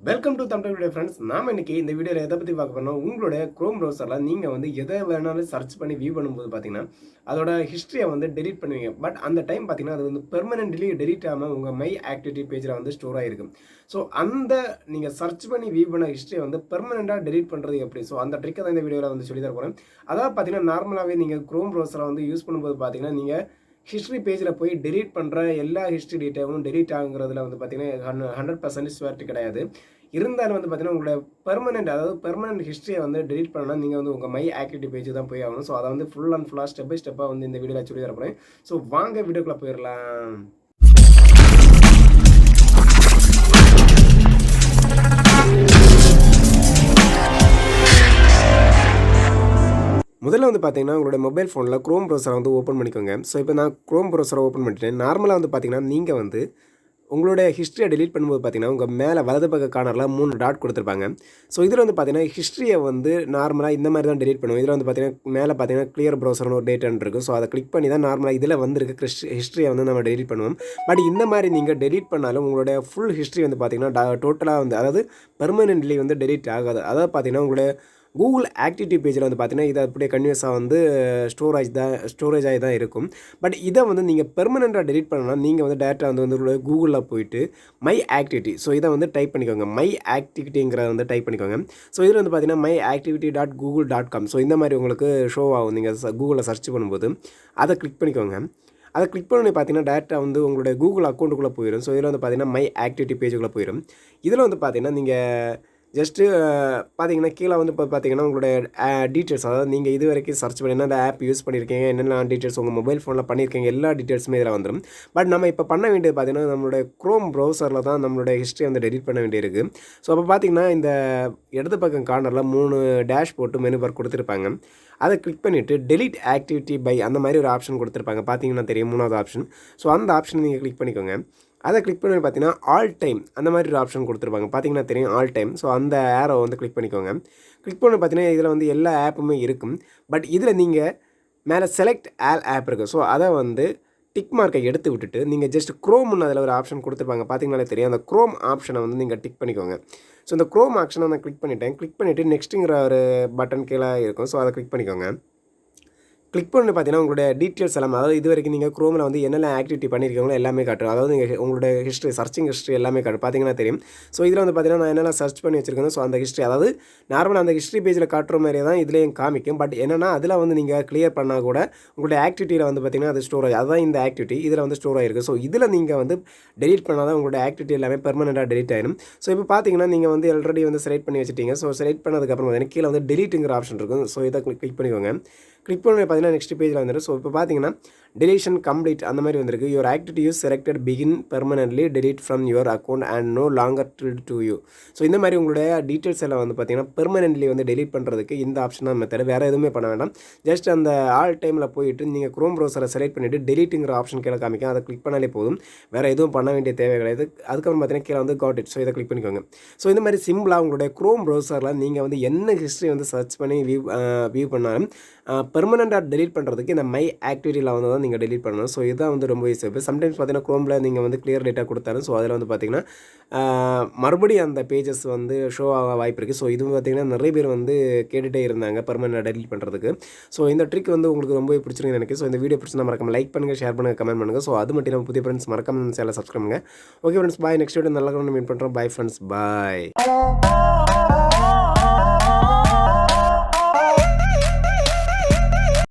Welcome to Tamil video friends. நாம இன்னைக்கு இந்த வீடியோவில் எதை பற்றி பார்க்க போறோம்னா, உங்களுடைய குரோம் ப்ரௌசரில் நீங்கள் வந்து எதை வேணாலும் சர்ச் பண்ணி வியூ பண்ணும்போது பார்த்தீங்கன்னா அதோட ஹிஸ்ட்ரியை வந்து டெலீட் பண்ணுவீங்க. பட் அந்த டைம் பார்த்தீங்கன்னா அது வந்து பெர்மனென்ட்லி டெலீட் ஆகாமல் உங்கள் மை ஆக்டிவிட்டி பேஜில் வந்து ஸ்டோர் ஆகிருக்கும். ஸோ அந்த நீங்கள் சர்ச் பண்ணி வியூ பண்ண ஹிஸ்ட்ரியை வந்து பெர்மனெண்ட்டாக டெலீட் பண்ணுறது எப்படி? ஸோ அந்த ட்ரிக்கை தான் இந்த வீடியோவில் வந்து சொல்லி தர போகிறேன். அதாவது பார்த்தீங்கன்னா நார்மலாகவே நீங்கள் குரோம் ப்ரௌசரை வந்து யூஸ் பண்ணும்போது பார்த்தீங்கன்னா நீங்கள் ஹிஸ்ட்ரி பேஜில் போய் டெலீட் பண்ணுற எல்லா ஹிஸ்ட்ரி டீட்டெயிலும் டெலீட் ஆகுங்கிறதுல வந்து பார்த்தீங்கன்னா 100% ஸ்வேர்ட்டு கிடையாது. இருந்தாலும் வந்து பார்த்தீங்கன்னா உங்களோட பெர்மனெண்ட் ஹிஸ்ட்ரியை வந்து டெலீட் பண்ணால் நீங்கள் வந்து உங்கள் மை ஆக்டிவிட்டி பேஜ் தான் போய் ஆகணும். ஸோ அதை வந்து ஃபுல் அண்ட் ஃபுல்லாக ஸ்டெப் பை ஸ்டெப்பாக வந்து இந்த வீடியோவில் சொல்லி தரப்போகிறேன். ஸோ வாங்க வீடியோக்குள்ளே போயிடலாம். முதல்ல வந்து பார்த்தீங்கன்னா உங்களோட மொபைல் ஃபோனில் குரோம் ப்ரௌசரை வந்து ஓப்பன் பண்ணிக்கோங்க. ஸோ இப்போ நான் குரோம் ப்ரௌசரை ஓப்பன் பண்ணிட்டேன். நார்மலாக வந்து பார்த்தீங்கன்னா நீங்கள் வந்து உங்களுடைய ஹிஸ்ட்ரியை டெலீட் பண்ணும்போது பார்த்தீங்கன்னா உங்கள் மேலே வலது பக்க கார்னரில் 3 டாட் கொடுத்துருப்பாங்க. ஸோ இதில் வந்து பார்த்தீங்கன்னா ஹிஸ்ட்ரியை வந்து நார்மலாக இந்த மாதிரி தான் டெலீட் பண்ணுவோம். இதில் வந்து பார்த்தீங்கன்னா மேலே பார்த்தீங்கன்னா கிளியர் ப்ரௌசர்னு ஒரு டேட்டான்னு இருக்குது. ஸோ அதை கிளிக் பண்ணி தான் நார்மலாக இதில் வந்துருக்கு ஹிஸ்ட்ரியை வந்து நம்ம டெலீட் பண்ணுவோம். பட் இந்த மாதிரி நீங்கள் டெலீட் பண்ணாலும் உங்களுடைய ஃபுல் ஹிஸ்ட்ரி வந்து பார்த்தீங்கன்னா டோட்டலாக வந்து அதாவது பெர்மனென்ட்லி வந்து டெலீட் ஆகாது. அதாவது பார்த்தீங்கன்னா உங்களுடைய கூகுள் ஆக்டிவிட்டி பேஜில் வந்து பார்த்தீங்கன்னா இது அப்படியே கன்யூஸாக வந்து ஸ்டோரேஜ் ஆகி தான் இருக்கும். பட் இதை வந்து நீங்கள் பெர்மனெண்ட்டாக டெலீட் பண்ணலாம். நீங்கள் வந்து டேரெக்டாக வந்து கூகுளில் போயிட்டு மை ஆக்டிவிட்டி ஸோ இதை வந்து டைப் பண்ணிக்கோங்க. மை ஆக்டிவிட்டிங்கிறத வந்து டைப் பண்ணிக்கோங்க. ஸோ இதில் வந்து பார்த்தீங்கன்னா myactivity.google.com ஸோ இந்த மாதிரி உங்களுக்கு ஷோ ஆகும். நீங்கள் கூகுளில் சர்ச் பண்ணும்போது அதை கிளிக் பண்ணிக்கோங்க. அதை கிளிக் பண்ணி பார்த்தீங்கன்னா டேரெக்டாக வந்து உங்களுடைய கூகுள் அக்கௌண்ட்டுக்குள்ளே போயிடும். ஸோ இதில் வந்து பார்த்தீங்கன்னா மை ஆக்டிவிட்டி பேஜுக்குள்ளே போயிடும். இதில் வந்து பார்த்தீங்கன்னா நீங்கள் ஜஸ்ட்டு பார்த்தீங்கன்னா கீழே வந்து இப்போ பார்த்தீங்கன்னா உங்களுடைய டீட்டெயில்ஸ், அதாவது நீங்கள் இது வரைக்கும் சர்ச் பண்ணி என்னென்ன ஆப் யூஸ் பண்ணியிருக்கீங்க, என்னென்ன டீட்டெயில்ஸ் உங்கள் மொபைல் ஃபோனில் பண்ணியிருக்கீங்க, எல்லா டீட்டெயில்ஸுமே இதில் வந்துடும். பட் நம்ம இப்போ பண்ண வேண்டியது பார்த்தீங்கன்னா நம்மளுடைய குரோம் ப்ரௌசரில் தான் நம்மளுடைய ஹிஸ்ட்ரி வந்து டெலீட் பண்ண வேண்டியிருக்கு. ஸோ அப்போ பார்த்தீங்கன்னா இந்த இடது பக்கம் கார்னரில் 3 டேஷ் போட்டு மெனு பார் கொடுத்துருப்பாங்க. அதை கிளிக் பண்ணிவிட்டு டெலீட் ஆக்டிவிட்டி பை அந்த மாதிரி ஒரு ஆப்ஷன் கொடுத்துருப்பாங்க. பார்த்தீங்கன்னா தெரியும் 3வது ஆப்ஷன். ஸோ அந்த ஆப்ஷனை நீங்கள் கிளிக் பண்ணிக்கோங்க. அதை கிளிக் பண்ணி பார்த்தீங்கன்னா ஆல் டைம் அந்த மாதிரி ஒரு ஆப்ஷன் கொடுத்துருப்பாங்க. பார்த்தீங்கன்னா தெரியும் ஆல் டைம். ஸோ அந்த ஏரோ வந்து கிளிக் பண்ணிக்கோங்க. கிளிக் பண்ணி பார்த்தீங்கன்னா இதில் வந்து எல்லா ஆப்புமே இருக்கும். பட் இதில் நீங்கள் மேலே செலக்ட் ஆல் ஆப் இருக்குது. ஸோ அதை வந்து டிக் மார்க்கை எடுத்து விட்டுட்டு நீங்கள் ஜஸ்ட் க்ரோம்னு அதில் ஒரு ஆப்ஷன் கொடுத்துருப்பாங்க. பார்த்தீங்கன்னாலே தெரியும். அந்த க்ரோம் ஆப்ஷனை வந்து நீங்கள் டிக் பண்ணிக்கோங்க. ஸோ இந்த க்ரோம் ஆப்ஷனை நான் கிளிக் பண்ணிட்டேன். கிளிக் பண்ணிவிட்டு நெக்ஸ்ட்டுங்கிற ஒரு பட்டன் கீழே இருக்கும். ஸோ அதை கிளிக் பண்ணிக்கோங்க. கிளிக் பண்ணி பார்த்தீங்கன்னா உங்களுடைய டீட்டெயில்ஸ் எல்லாமே, அதாவது இது வரைக்கும் நீங்கள் குரோமில் வந்து என்னென்ன ஆக்டிவிட்டி பண்ணியிருக்கீங்களோ எல்லாமே காட்டும். அதாவது நீங்கள் உங்களுடைய ஹிஸ்ட்ரி சர்ச்சிங் ஹிஸ்ட்ரி எல்லாமே காட்டும். பார்த்தீங்கன்னா தெரியும். ஸோ இதில் வந்து பார்த்தீங்கன்னா நான் என்னென்ன சர்ச் பண்ணி வச்சிருக்கேன். ஸோ அந்த ஹிஸ்ட்ரி அதாவது நார்மலாக அந்த ஹிஸ்ட்ரி பேஜில் காட்டுற மாதிரியே தான் இதுலேயும் காமிக்கும். பட் என்னென்னா அதில் வந்து நீங்கள் கிளியர் பண்ணால் கூட உங்களுடைய ஆக்டிவிட்டியில் வந்து பார்த்தீங்கன்னா அது ஸ்டோர் ஆகி அதுதான் இந்த ஆக்டிவிட்டி இதில் வந்து ஸ்டோர் ஆகிருக்கு. ஸோ இதில் நீங்கள் வந்து டெலீட் பண்ணால் தான் உங்களுடைய ஆக்டிவிட்டி எல்லாமே பெர்மனெண்ட்டாக டெலீட் ஆகிடும். ஸோ இப்போ பார்த்தீங்கன்னா நீங்கள் வந்து ஆல்ரெடி வந்து செலக்ட் பண்ணி வச்சுட்டீங்க. ஸோ செலக்ட் பண்ணதுக்கப்புறம் பார்த்தீங்கன்னா கீழே வந்து டெலீட்டுங்கிற ஆப்ஷன் இருக்கும். ஸோ இதை கிளிக் பண்ணிக்கோங்க. கிளிக் பண்ணி பார்த்தீங்கன்னா நெக்ஸ்ட் பேஜில் வந்துடும். ஸோ இப்போ பார்த்தீங்கன்னா டெலிஷன் கம்ப்ளீட் அந்த மாதிரி வந்திருக்கு. Your activity use selected begin permanently delete from your account and no longer drill to you. So இந்த மாதிரி உங்களுடைய டீட்டெயில்ஸ் எல்லாம் வந்து பார்த்தீங்கன்னா பெர்மனென்ட்லி வந்து டெலீட் பண்ணுறதுக்கு இந்த ஆப்ஷன் தான் மெத்தட். வேறு எதுவுமே பண்ண வேண்டாம். ஜஸ்ட் அந்த ஆல் டைமில் போயிட்டு நீங்கள் குரோம் ப்ரௌசரை செலக்ட் பண்ணிவிட்டு டெலீட்டுங்கிற ஆப்ஷன் கீழே காமிக்கும். அதை கிளிக் பண்ணாலே போதும். வேறு எதுவும் பண்ண வேண்டிய தேவை கிடையாது. அதுக்கப்புறம் பார்த்தீங்கன்னா கீழே வந்து காட் இட். ஸோ இதை கிளிக் பண்ணிக்கோங்க. ஸோ இந்த மாதிரி சிம்பிளாக உங்களுடைய குரோம் ப்ரௌசரில் நீங்கள் வந்து என்ன ஹிஸ்ட்ரி வந்து சர்ச் பண்ணி வியூ பண்ணாலும் பெர்மனெண்ட்டாக டெலீட் பண்ணுறதுக்கு இந்த மை ஆக்டிவிட்டியில் வந்து தான் நீங்கள் டெலீட் பண்ணணும். ஸோ இதுதான் வந்து ரொம்ப ஈஸியாக. சம்டைம்ஸ் பார்த்தீங்கன்னா குரோமில் நீங்கள் வந்து கிளியர் டேட்டா கொடுத்தாலும் ஸோ அதில் வந்து பார்த்தீங்கன்னா மறுபடியும் அந்த பேஜஸ் வந்து ஷோ ஆக வாய்ப்பு இருக்குது. ஸோ இது பார்த்தீங்கன்னா நிறைய பேர் வந்து கேட்டுகிட்டே இருந்தாங்க பெர்மனெண்ட்டாக டெலீட் பண்ணுறதுக்கு. ஸோ இந்த ட்ரிக் வந்து உங்களுக்கு ரொம்ப பிடிச்சிருக்குன்னு நினைக்கிறேன். ஸோ இந்த வீடியோ பிடிச்சி மறக்காம லைக் பண்ணுங்கள், ஷேர் பண்ணுங்கள், கமெண்ட் பண்ணுங்கள். ஸோ அது மட்டும் இல்லாமல் புதிய ஃப்ரெண்ட்ஸ் மறக்காம சேனலை சப்ஸ்கிரைப் பண்ணுங்கள். ஓகே ஃப்ரெண்ட்ஸ், பாய். நெக்ஸ்ட் வீடியோ நல்ல மீட் பண்ணுறோம். பாய் ஃப்ரெண்ட்ஸ், பாய்.